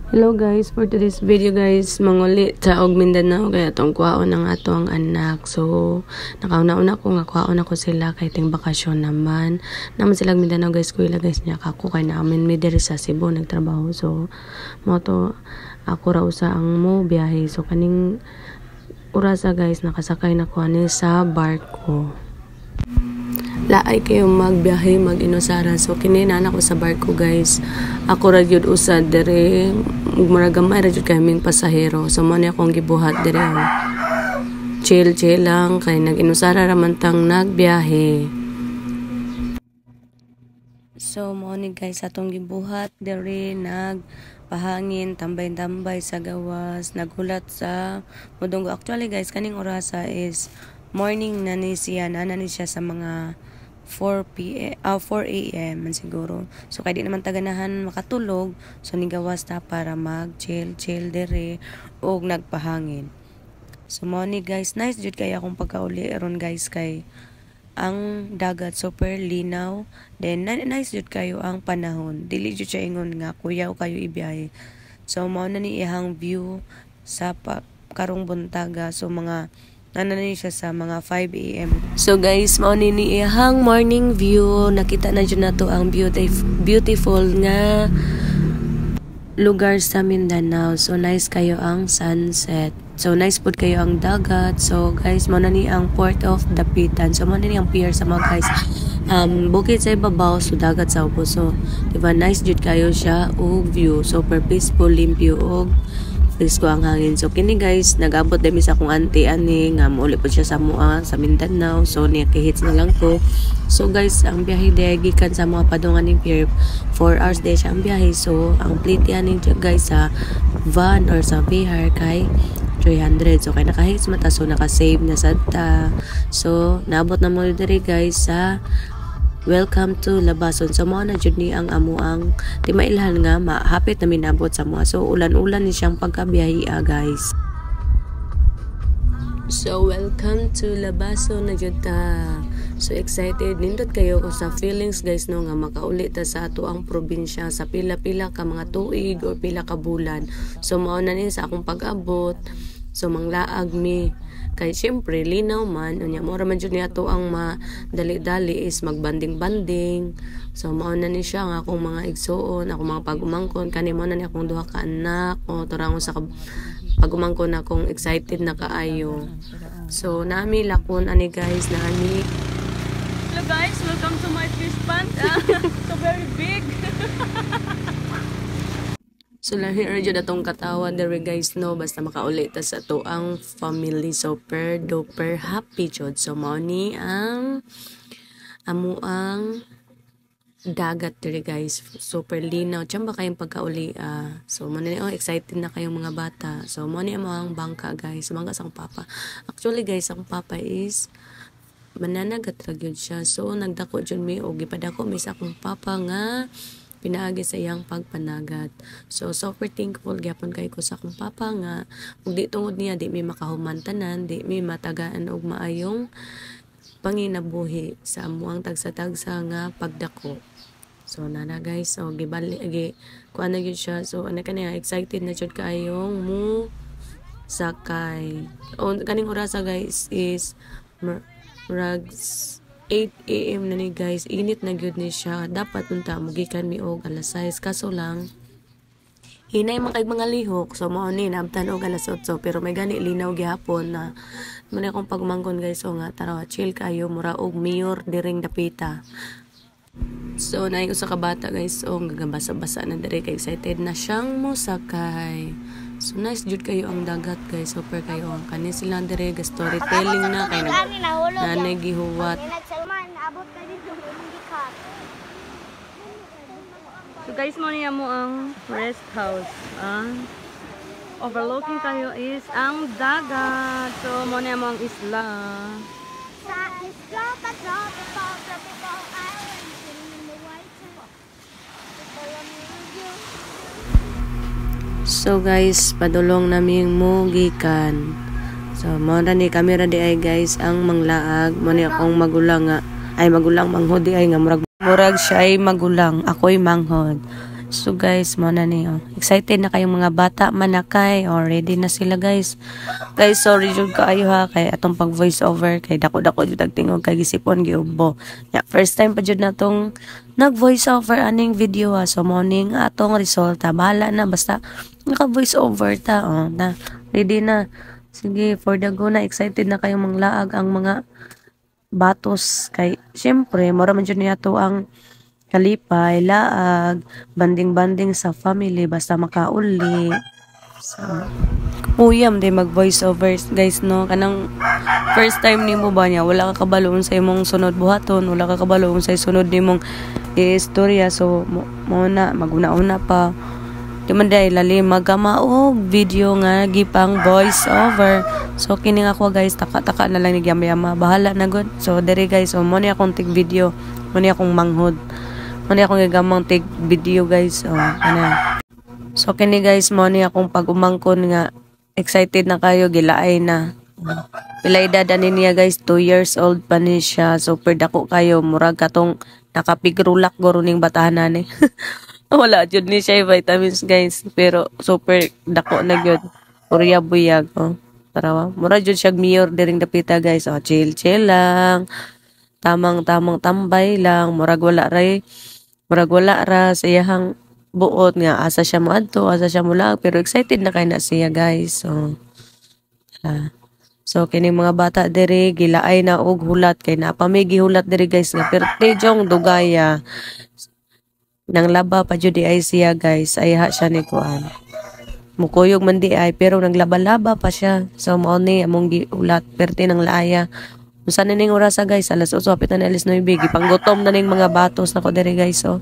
Hello guys, for today's video guys, manguli sa og Mindanao kaya tong kuhaon ng ato ang anak. So, nakauna-una ko nga kuhaon ako sila kay ting bakasyon naman. Naman sila Mindanao guys, kuila guys niya kako kay namin mi diri sa Cebu nagtrabaho. So, mo to ako ra usa ang mo biyahe. So, kaning urasa guys nakasakay na ko ani sa barko. Laay kayo magbiyahe mag-Inusara. So kini na ko sa barko guys. Ako ra gyud usad dire muragamay ra gyud kaming pasahero. So man akong gibuhat dire. Chill lang kay nag-Inusara ra man tang nagbiyahe. So mo ni guys atong gibuhat dire nagpahangin tambay-tambay sa gawas, nagulat sa Mudongo. Actually guys kaning orasa is morning na ni siya sa mga 4 a.m. man siguro. So kay di naman taganahan makatulog, so nigawas ta para mag-chill dire og nagpahangin. So mo ni guys, nice jud kay akong pagkauli aron guys kay ang dagat super linaw. Then nice jud kayo ang panahon. Dili jud siya ingon nga kuyaw kayo ibiyahe. So mo na ni iyang view sa karong buntaga. So mga nanani siya sa mga 5 a.m. So guys, mao ni iyang morning view. Nakita na dyan na to ang beautiful nga lugar sa Mindanao. So nice kayo ang sunset. So nice pod kayo ang dagat. So guys, mao na ni ang Port of Dapitan. So mao na ni ang pier sa mga guys. Bukid sa ibabaw, so dagat sa upo. So diba nice jud kayo siya og view. Super peaceful, limpyo og presko ang hangin. So kini guys, nagabot dami sa akong auntie ani nga mauli po siya sa mua sa Mindanao. So niya kihits na lang ko. So guys, ang biyahe gikan sa mga padungan ning pier 4 hours day siya ang biyahe. So ang plate ani guys sa van or sa VR kay 300. So kay nakahits mata, so naka-save na sadta. So naabot na mo diri guys sa Welcome to Labason. So mao na jud ni ang amuang di mailhan nga hapit na minabot sa mua. So ulan-ulan ni siyang pagkabiyahe guys. So welcome to Labason na jud ta. So excited nindot kayo ko sa feelings guys no nga makauli ta sa ato ang probinsya sa pila-pila ka mga tuig or pila ka bulan. So mao na ni sa akong pag-abot. So manglaag mi kay syempre linaw man unya mo ra man jud niya to ang madali-dali is magbanding-banding. So mao na ni siya nga akong mga igsuon, ako mga pagumangkon kani mo na ni akong duha ka anak o turangon sa pagumangkon akong excited na kaayo. So nami lakon ani guys nami. Hello guys, welcome to my fish pond. So very big. So lahi ra jud atong katawa dere guys no basta makauli ta sa to ang family. So super duper happy jud. So mao ni ang amuang dagat dere guys. Super linaw chamba kayong pagkauli. So mao ni excited na kayong mga bata. So mao ni ang bangka guys. Bangka sa akong papa. Actually guys, akong papa is mananagat ra gyud siya. So nagdako jud mi og gipadako mi sa akong papa nga pinaagi sa iyang pagpanagat. So super thankful gyapon kay ko sa akong papa nga ug di tungod niya di mi makahuman tanan, di mi matagaan og maayong panginabuhi sa amuang tagsa-tagsa nga pagdako. So nana guys, so gibali kuan na gyud siya. So ana kaniya excited na jud kaayong mo sakay. O kaning orasa guys is rags 8 a.m. na ni guys, init na gyud ni siya. Dapat unta mugikan mi og alas 6 kaso lang hinay man kay mga lihok. So mao ni nabtan og alas 8 pero may gani linaw gyapon na man akong pagmangkon guys. So nga tara chill kayo mura og mayor diring dapita. So naay usa ka bata guys, so gagabasa-basa na dire kay excited na siyang mosakay. So nice jud kayo ang dagat guys, super kayo ang kani sila dire ga storytelling na kay nanay gihuwat. So guys, mo niya mo ang rest house. Overlooking kayo is ang dagat. So mo niya mo ang isla. Sa isla ka tropical island in the white sand. So guys, padulong naming mugikan. So mo na ni kamera di ay guys ang manglaag mo ni akong magulang nga ay magulang manghod di ay nga murag siya ay magulang ako'y manghod. So guys, mo na niyo. Excited na kayong mga bata manakay or ready na sila guys. Guys, sorry jud kaayo ha kay atong pag voice over kay dako-dako jud tingog kay gisipon giubo. Ya, first time pa jud natong nag voice over aning video ha. So morning atong resulta. Bahala na basta naka voice over ta. Oh, na ready na. Sige, for the go na excited na kayong manglaag ang mga batos kay syempre mura man jud niya to ang kalipay, laag, banding-banding sa family basta makauli. So, uyam day mag voice over guys no kanang first time nimo ba niya wala ka kabaloon sa imong sunod buhaton, wala ka kabaloon sa sunod nimong istorya so mo na maguna-una pa di man day lalim magamaog video nga gipang voice over. So kini ako guys taka-taka na lang ni yama bahala na good. So dere guys so mo ni akong tig video, mo ni akong manghod. Mo ni akong gigamang tig video guys. So ano. So kini guys mo ni akong pag-umangkon nga excited na kayo gilaay na. Pila edad ani niya guys 2 years old pa ni siya. Super dako kayo murag katong nakapigrulak guro ning batahanan ni. Wala jud ni siya vitamins guys pero super dako na gyud urya buyag oh tarawa mura jud siya mayor diring dapita guys oh chill lang tamang tambay lang murag wala ra sa iyang buot nga asa siya moadto asa siya mulag pero excited na kay na siya guys so so kining mga bata diri gilaay na og hulat kay napamigi hulat diri guys nga perte jong dugaya nang laba pa jud ay siya guys ay ha siya ni kuan mukuyog man di ay pero naglaba-laba pa siya so mao ni among giulat perte ng laaya unsa na ning oras guys alas 8 hapit na alas 9 gipanggutom na ning mga batos nako diri guys so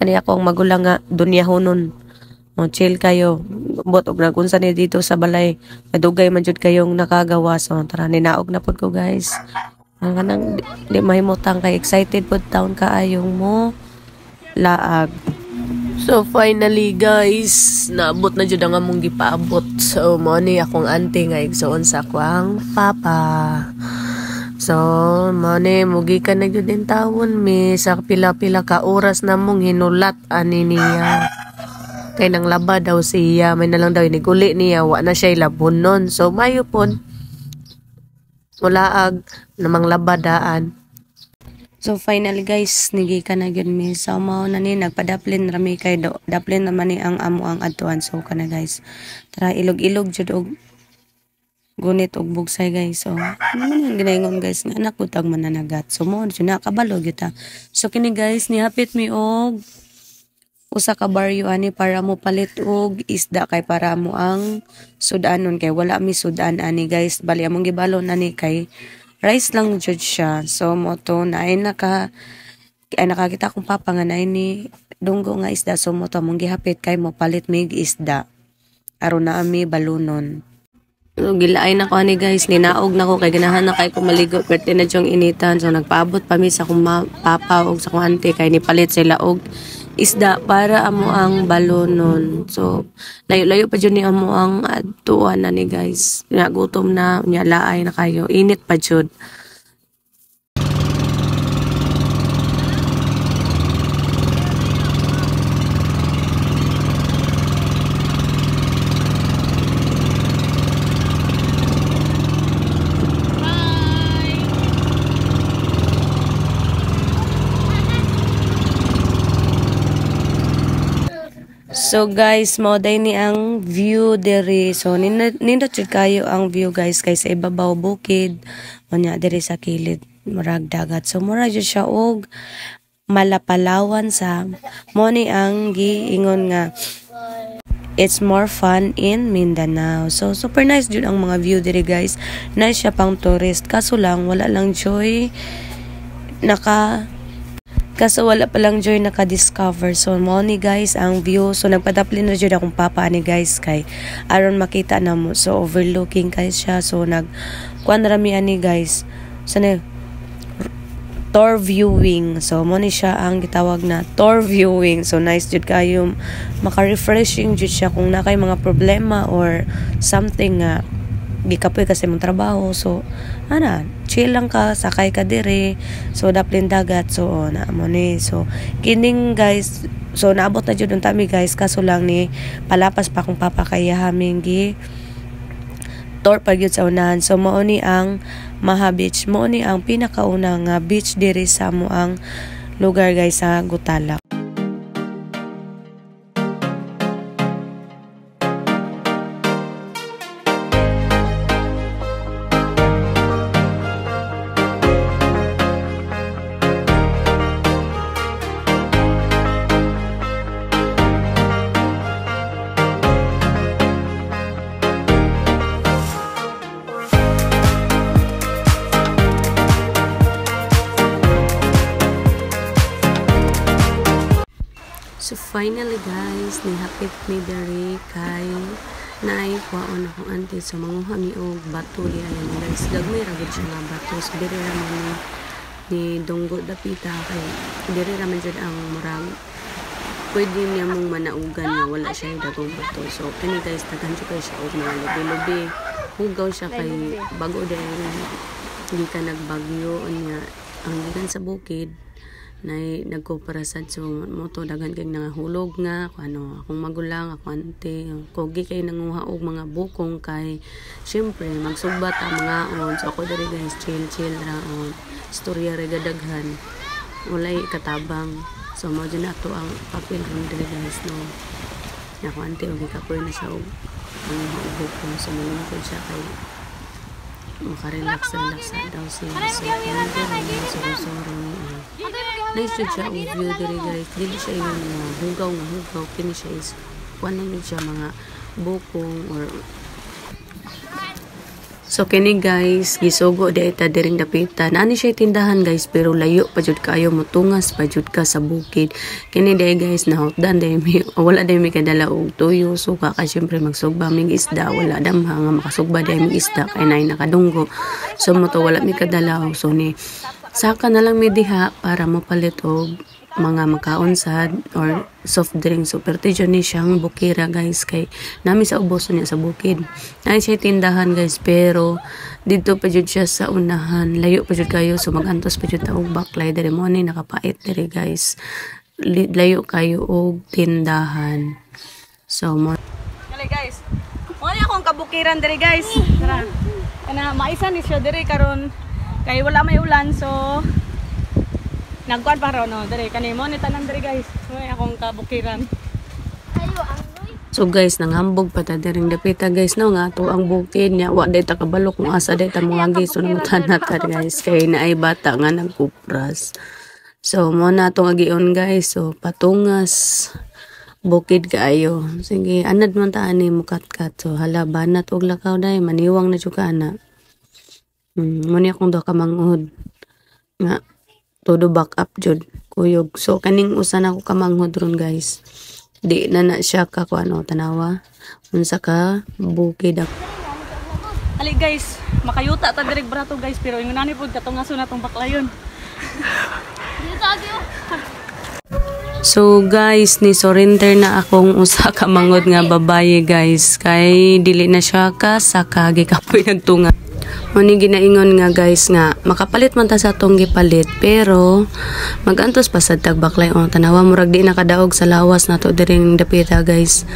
kani ako ang magulang nga dunyahonon mo chill kayo bot og nagunsa ni dito sa balay kadugay man jud kayong nakagawa so tara ninaog na pud ko guys ang kanang di mahimutang kay excited pud taon kaayong mo laag. So finally guys, naabot na jud ang among gipaabot. So mo ni akong auntie nga igsuon sa akong papa. So mo ni mugi ka na jud din tawon mi sa pila-pila ka oras na mong hinulat ani niya. Kay nang laba daw siya, may na lang daw iniguli niya, wa na siya labonon. So mayo pon mulaag namang labadaan. So finally guys nigi ka na gyud mi so mao na ni nagpadaplin rami kay daplin naman ni ang amo ang adtuan so kana guys tara ilog-ilog jud og gunit og bugsay guys so ano ginaingon guys nga anak ko tag mananagat so mo jud nakabalo gyud ta so kini guys nihapit mi og usa ka baryo ani para mo palit og isda kay para mo ang sudanon kay wala mi sudan ani guys bali among gibalon ani kay rice lang jud siya so mo to naay nakakita kong papa nga naay ni dunggo nga isda so mo to among gihapit kay mo palit mig isda aron na ami balunon. So, gilaay na ko ani guys ninaog na ko kay ganahan na kay ko maligo perte na jong initan so nagpaabot pa mi sa akong papa og sa akong auntie kay nipalit sila og isda para amo ang balonon. So layo-layo pa jud ni amo ang adtuan na ni guys. Nya gutom na nya laay na kayo. Init pa jud. So guys, mo day ni ang view diri. So nindot jud kayo ang view guys kay sa ibabaw bukid. Unya diri sa kilid murag dagat. So mura jud siya og malapalawan sa mo ni ang giingon nga it's more fun in Mindanao. So super nice jud ang mga view diri guys. Nice siya pang tourist kaso lang wala lang joy kaso wala pa lang joy naka-discover. So mo ni guys ang view. So nagpadaplin na jud akong papa ni guys kay aron makita na mo. So overlooking kay siya. So kuan rami ani guys. So tour viewing. So mo ni siya ang gitawag na tour viewing. So nice jud kayo maka-refreshing jud siya kung na kay mga problema or something nga gikapoy kasi mong trabaho. So chill lang ka, sakay ka dire. So daplin dagat, so na mo ni. So kining guys, so naabot na jud tami guys, kaso lang ni palapas pa kung papakayahaming gi tour pa gyud sa unahan. So mao ni ang Maha Beach, mao ni ang pinakaunang beach diri sa amoang lugar guys sa Gutalak. So finally guys, nihapit mi diri kay naay kwaon akong auntie, so manguha mi og bato di ayan guys. Gagmay ra gud siya nga bato. So diri ra man ni Dunggo dapita kay diri ra man jud ang murag pwede niya mong manaugan nga wala siya dagong bato. So kani guys, tagan siya kay siya og mga lubi-lubi. Hugaw siya kay bago diri hindi ka nagbagyo niya ang gikan sa bukid na nagkoparasad. So mo to dagan kay nangahulog nga ano akong magulang ako ante kogi kay nanguha og mga bukong kay syempre magsugbat ang mga on. So ako diri guys chill ra on istorya ra gadaghan walay katabang. So mo din ato ang papel ron diri guys no ako ante og kapoy na siya og nanguha og bukong. So malungkot siya kay makarelax daw siya. So nice jud siya ang view diri guys. Dili siya yung hugaw kini siya is kuan lang siya mga bukong or so kini guys gisugo di ta diring dapita. Naani siya tindahan guys pero layo pa jud kayo, motungas pa jud ka sa bukid. Kini day guys nahutdan day mi wala day mi kadala og tuyo suka ka syempre magsugba mig isda wala damha nga makasugba day mig isda kay nay nakadunggo. So mo to wala mi kadala so ni saka na lang mi diha para mapalit og mga makaon sad or soft drink. So pertijo ni siyang bukira guys kay nami sa ubos niya sa bukid. Ay siya tindahan guys pero dito pa jud siya sa unahan, layo pa jud kayo. So magantos pa jud ta og baklay diri mo ni nakapait diri guys, layo kayo og tindahan. So mo Kali guys, mo ni akong kabukiran diri guys. Tara. Kana maisa ni siya diri karon kay wala may ulan so nagkuan pa ron no diri kanimo ni tanan diri guys. Moy akong kabukiran. So guys, nanghambog pa ta diring dapita guys no nga to ang bukid niya wa day ta kabalo kung asa day ta mga guys. So namutanat ta guys kay naay bata nga nagkupras. So mo na tong agion guys. So patungas bukid kaayo. Sige anad man ta ani mukatkat. So hala banat og lakaw day maniwang na jud ka ana. Mo ni akong do ka mangud nga todo back up jud kuyog. So kaning usa na ko kamanghod ron guys. Di na siya ka ko ano tanawa unsa ka bukid. Ali guys, makayuta ta diri brato guys pero ingon ani pud katungason natong baklayon. So guys, ni surrender na akong usa ka mangod nga babaye guys kay dili na siya ka saka gikapoy nagtunga. Muni ginaingon nga guys nga makapalit man ta sa atong gipalit pero magantos pa sad tag baklay on tanawa murag di nakadaog sa lawas nato diring dapita guys.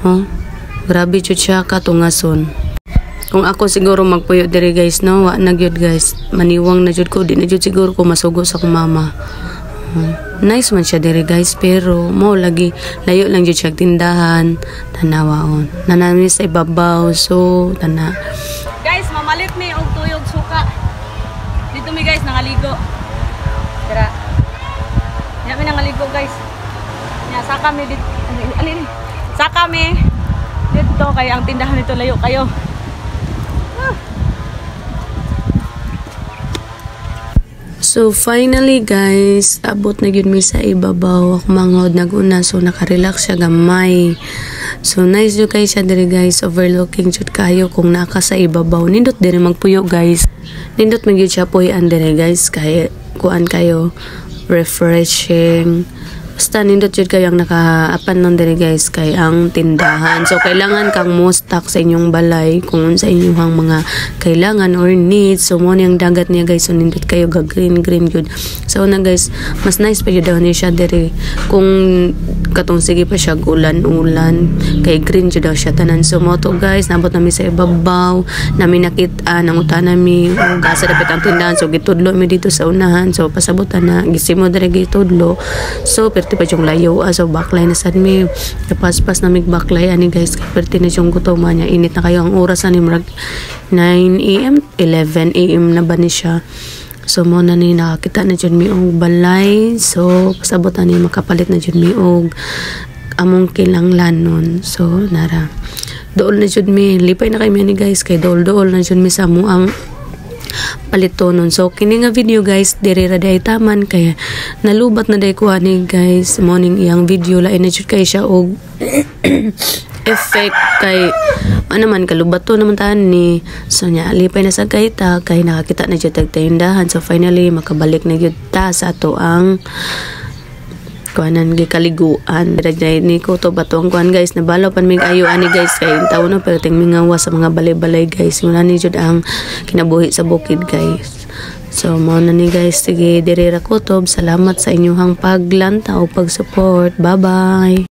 Oh, grabe jud siya katungason. Kung ako siguro magpuyo diri guys no wa na gyud guys, maniwang na jud ko, di na jud siguro ko masugo sa akong mama. Nice man siya diri guys pero mo lagi layo lang jud siya tindahan tanawa on nanami sa ibabaw. So tana Guys, mamalit mi og tuyog suka. Dito mi guys nangaligo. Tara. Nya mi nangaligo guys. Nya saka mi dito. Alin. Saka mi dito kay ang tindahan nito layo kayo. So finally guys, abot na gyud mi sa ibabaw. Ako manghod naguna so nakarelax siya gamay. So nice jud kay siya diri guys, overlooking jud kayo kung naka sa ibabaw. Nindot diri magpuyo guys. Nindot man gyud siya puy-an diri guys kay kuan kayo refreshing. basta nindot jud kayo ang nakaapan nun diri guys kay ang tindahan. So kailangan kang mo stock sa inyong balay kung sa inyong mga kailangan or needs. So mo ang dagat niya guys, so nindot kayo ga green good. So na guys, mas nice pa jud daw ni siya diri kung katong sige pa siya ulan kay green jud daw siya tanan. So mo to guys, nabot nami sa ibabaw, nami nakit-an ang utan nami ug asa dapat ang tindahan. So gitudlo mi dito sa unahan. So pasabutan na gisimo diri gitudlo. So perti pa yung layo so baklay na sad mi paspas na mig baklay ani guys kay perti na yung gutom niya. Init na kayo ang oras ani murag 9 AM 11 AM na ba ni siya. So mo na ni nakakita na jud mi og balay. So pasabutan ni makapalit na jud mi og among kilanglanon. So nara dool na jud mi, lipay na kay mi ni guys kay dool na jud mi sa muang palitonon. So kini nga video guys diri ra day taman kaya nalubat na day ko ani guys morning iyang video lain na jud kay siya og effect kay ano man kalubato naman taan ni. So nya lipay na sa kayta kay nakakita na jud tagtindahan. So finally makabalik na jud ta sa ato ang kuanan gikaliguan. Dagday ni ko to bato ang kuan guys, nabalaw pan mig ayo ani guys kay tawo no pero ting mingawa sa mga balay-balay guys. Muna ni jud ang kinabuhi sa bukid guys. So mo na ni guys, sige diri ra kutob. Salamat sa inyong paglantaw, pag-support. Bye bye.